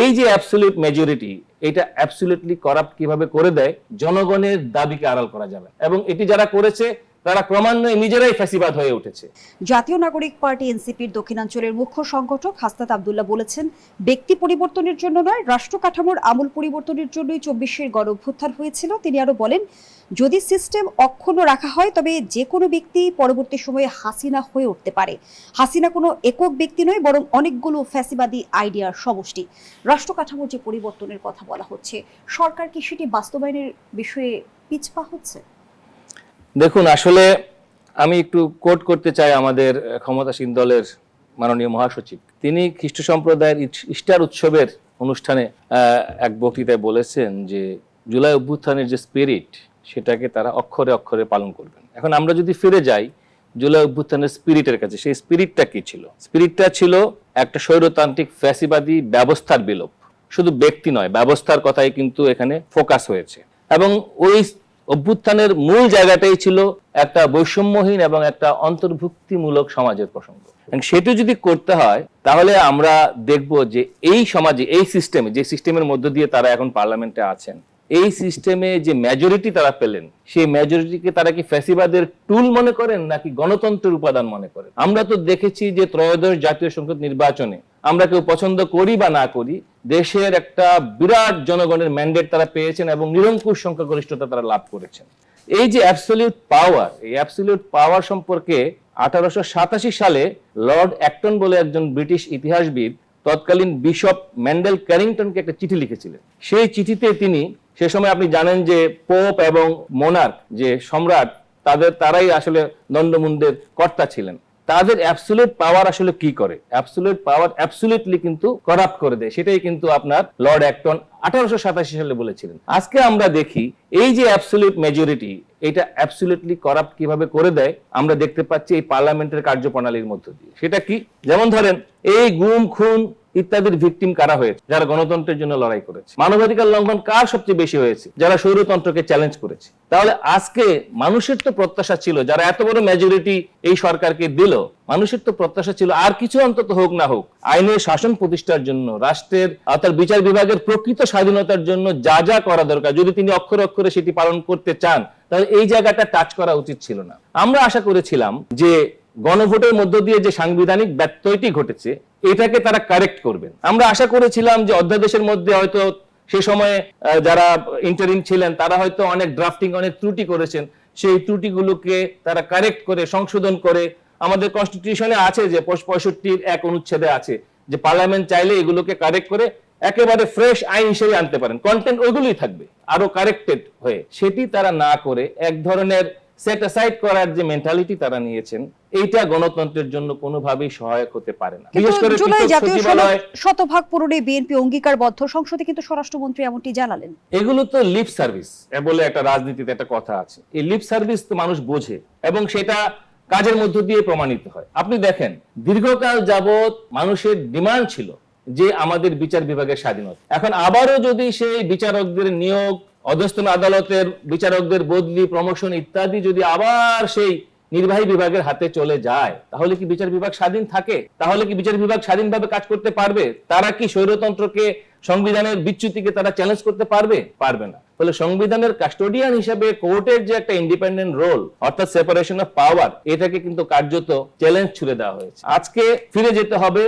এই যে absolute majority, এটা অ্যাবসলিউটলি করাপ্ট কিভাবে করে দেয়, জনগণের দাবিকে আড়াল করা যাবে, এবং এটি যারা করেছে তারা ক্রমান্বয়ে নিজেরাই ফ্যাসিবাদ হয়ে উঠেছে। জাতীয় নাগরিক পার্টি এনসিপির দক্ষিণাঞ্চলের মুখ্য সংগঠক হাসনাত আব্দুল্লাহ বলেছেন, ব্যক্তি পরিবর্তনের জন্য নয়, রাষ্ট্র কাঠামোর আমূল পরিবর্তনের জন্যই ২৪-এর গণঅভ্যুত্থান হয়েছিল। তিনি আরো বলেন, যদি সিস্টেম অক্ষুণ্ণ রাখা হয় তবে যে কোনো ব্যক্তি পরবর্তী সময়ে হাসিনা হয়ে উঠতে পারে। হাসিনা কোনো একক ব্যক্তি নয়, বরং অনেকগুলো ফ্যাসিবাদী আইডিয়ার সমষ্টি। রাষ্ট্র কাঠামোর যে পরিবর্তনের কথা বলা হচ্ছে, সরকার কি সেটি বাস্তবায়নের বিষয়ে পিছপা হচ্ছে? দেখুন, আসলে আমি একটু কোট করতে চাই আমাদের ক্ষমতাসীন দলের মাননীয় মহাসচিব। তিনি খ্রিস্ট সম্প্রদায়ের ইস্টার উৎসবের অনুষ্ঠানে এক বক্তৃতায় বলেছেন যে জুলাই অভ্যুত্থানের যে স্পিরিট, সেটাকে তারা অক্ষরে অক্ষরে পালন করবেন। এখন আমরা যদি ফিরে যাই জুলাই অভ্যুত্থানের স্পিরিটের কাছে, সেই স্পিরিটটা কি ছিল? স্পিরিটটা ছিল একটা স্বৈরতান্ত্রিক ফ্যাসিবাদী ব্যবস্থার বিলোপ। শুধু ব্যক্তি নয়, ব্যবস্থার কথাই কিন্তু এখানে ফোকাস হয়েছে। এবং ওই অভ্যুত্থানের মূল জায়গাটাই ছিল একটা বৈষম্যহীন এবং একটা অন্তর্ভুক্তিমূলক সমাজের প্রসঙ্গ। সেটি যদি করতে হয় তাহলে আমরা দেখব যে এই সমাজে, এই সিস্টেমে, যে সিস্টেমের মধ্য দিয়ে তারা এখন পার্লামেন্টে আছেন, এই সিস্টেমে যে মেজরিটি তারা পেলেন, সেই মেজরিটিকে তারা কি ফ্যাসিবাদের টুল মনে করেন নাকি গণতন্ত্রের উপাদান মনে করেন? আমরা তো দেখেছি যে ত্রয়োদশ জাতীয় সংসদ নির্বাচনে আমরা কেউ পছন্দ করি বা না করি, দেশের একটা বিরাট জনগণের ম্যান্ডেট তারা পেয়েছেন এবং নিরঙ্কুশ সংখ্যাগরিষ্ঠতা তারা লাভ করেছেন। এই যে অ্যাবসলিউট পাওয়ার, এই অ্যাবসলিউট পাওয়ার সম্পর্কে 1887 সালে লর্ড অ্যাক্টন বলে একজন ব্রিটিশ ইতিহাসবিদ তৎকালীন বিশপ ম্যান্ডেল ক্যারিংটনকে একটা চিঠি লিখেছিলেন। সেই চিঠিতে তিনি, সে সময় আপনি জানেন যে পোপ এবং মোনার্ক, যে সম্রাট, তারাই আসলে দণ্ডমুণ্ডের কর্তা ছিলেন। তাদের অ্যাবসলিউট পাওয়ার আসলে কি করে? অ্যাবসলিউট পাওয়ার অ্যাবসলিউটলি কিন্তু করাপ্ট করে দেয়। সেটাই কিন্তু আপনার লর্ড অ্যাক্টন 1887 সালে বলেছিলেন। আজকে আমরা দেখি এই যে অ্যাবসলিউট মেজরিটি, এটা অ্যাবসলিউটলি করাপ্ট কিভাবে করে দেয় আমরা দেখতে পাচ্ছি এই পার্লামেন্টের কার্যপ্রণালীর মধ্য দিয়ে। সেটা কি? যেমন ধরেন, এই গুম খুন ইত্যাদির ভিকটিম কারা হয়েছে? যারা গণতন্ত্রের জন্য লড়াই করেছে। মানবাধিকার লঙ্ঘন কার সবচেয়ে বেশি হয়েছে? যারা স্বৈরতন্ত্রকে চ্যালেঞ্জ করেছে। তাহলে আজকে মানুষের তো প্রত্যাশা ছিল, যারা এত বড় মেজরিটি এই সরকারকে দিল, মানুষের তো প্রত্যাশা ছিল আর কিছু অন্তত হোক না হোক, আইনের শাসন প্রতিষ্ঠার জন্য, রাষ্ট্রের অর্থাৎ বিচার বিভাগের প্রকৃত স্বাধীনতার জন্য যা যা করা দরকার, যদি তিনি অক্ষরে অক্ষরে সেটি পালন করতে চান, তাহলে এই জায়গাটা টাচ করা উচিত ছিল না। আমরা আশা করেছিলাম যে গণভোটের মধ্য দিয়ে যে সাংবিধানিক ব্যত্যয়টি ঘটেছে, এটাকে তারা কারেক্ট করবেন। আমরা আশা করেছিলাম যে অধ্যাদেশের মধ্যে হয়তো সে সময়ে যারা ইন্টারিম ছিলেন তারা হয়তো অনেক ড্রাফটিং, অনেক ত্রুটি করেছেন, সেই ত্রুটিগুলোকে তারা কারেক্ট করে, সংশোধন করে, আমাদের কনস্টিটিউশনে আছে যে 65 এক অনুচ্ছেদে আছে যে পার্লামেন্ট চাইলে এগুলোকে কারেক্ট করে একেবারে ফ্রেশ আইন হিসেবে আনতে পারেন, কন্টেন্ট ওইগুলোই থাকবে আরো কারেক্টেড হয়ে। সেটি তারা না করে এক ধরনের সেট অ্যাসাইড করার যে মেন্টালিটি তারা নিয়েছেন, এইটা গণতন্ত্রের জন্য কোনোভাবেই সহায়ক হতে পারে না। বিশেষ করে শতভাগ পূরণে বিএনপি অঙ্গীকারবদ্ধ, সংসদে কিন্তু স্বরাষ্ট্রমন্ত্রী এমনটি জানালেন। এগুলো তো লিপ সার্ভিস বলে একটা রাজনীতিতে একটা কথা আছে। এই লিপ সার্ভিস তো মানুষ বোঝে এবং সেটা কাজের মধ্য দিয়ে প্রমাণিত হয়। আপনি দেখেন, দীর্ঘকাল যাবৎ মানুষের ডিমান্ড ছিল যে আমাদের বিচার বিভাগের স্বাধীনতা। এখন আবারও যদি সেই বিচারকদের নিয়োগ, অধস্তন আদালতের বিচারকদের বদলি, প্রমোশন ইত্যাদি যদি আবার সেই নির্বাহী বিভাগের হাতে চলে যায়, তাহলে কি বিচার বিভাগ স্বাধীন থাকে? তাহলে কি বিচার বিভাগ স্বাধীনভাবে কাজ করতে পারবে? তারা কি স্বৈরতন্ত্রকে, সংবিধানের বিচ্যুতিকে তারা চ্যালেঞ্জ করতে পারবে? পারবে না। ফলে সংবিধানের কাস্টোডিয়ান হিসেবে কোর্টের যে একটা ইন্ডিপেন্ডেন্ট রোল, অর্থাৎ সেপারেশন অফ পাওয়ার, এটাকে কিন্তু কার্যত চ্যালেঞ্জ ছুড়ে দেওয়া হয়েছে। আজকে ফিরে যেতে হবে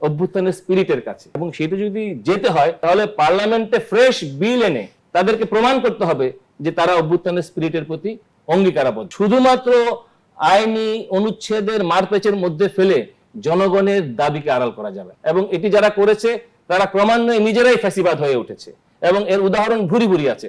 অভ্যুত্থানের স্পিরিটের কাছে, এবং সেটা যদি যেতে হয় তাহলে পার্লামেন্টে ফ্রেশ বিল এনে তাদেরকে প্রমাণ করতে হবে যে তারা অভ্যুত্থানের স্পিরিটের প্রতি অঙ্গীকারাবদ্ধ। শুধুমাত্র আইনি অনুচ্ছেদের মারপেচের মধ্যে ফেলে জনগণের দাবিকে আড়াল করা যাবে, এবং এটি যারা করেছে তারা ক্রমান্বয়ে নিজেরাই ফ্যাসিবাদ হয়ে উঠেছে, এবং এর উদাহরণ ভুরি ভুরি আছে।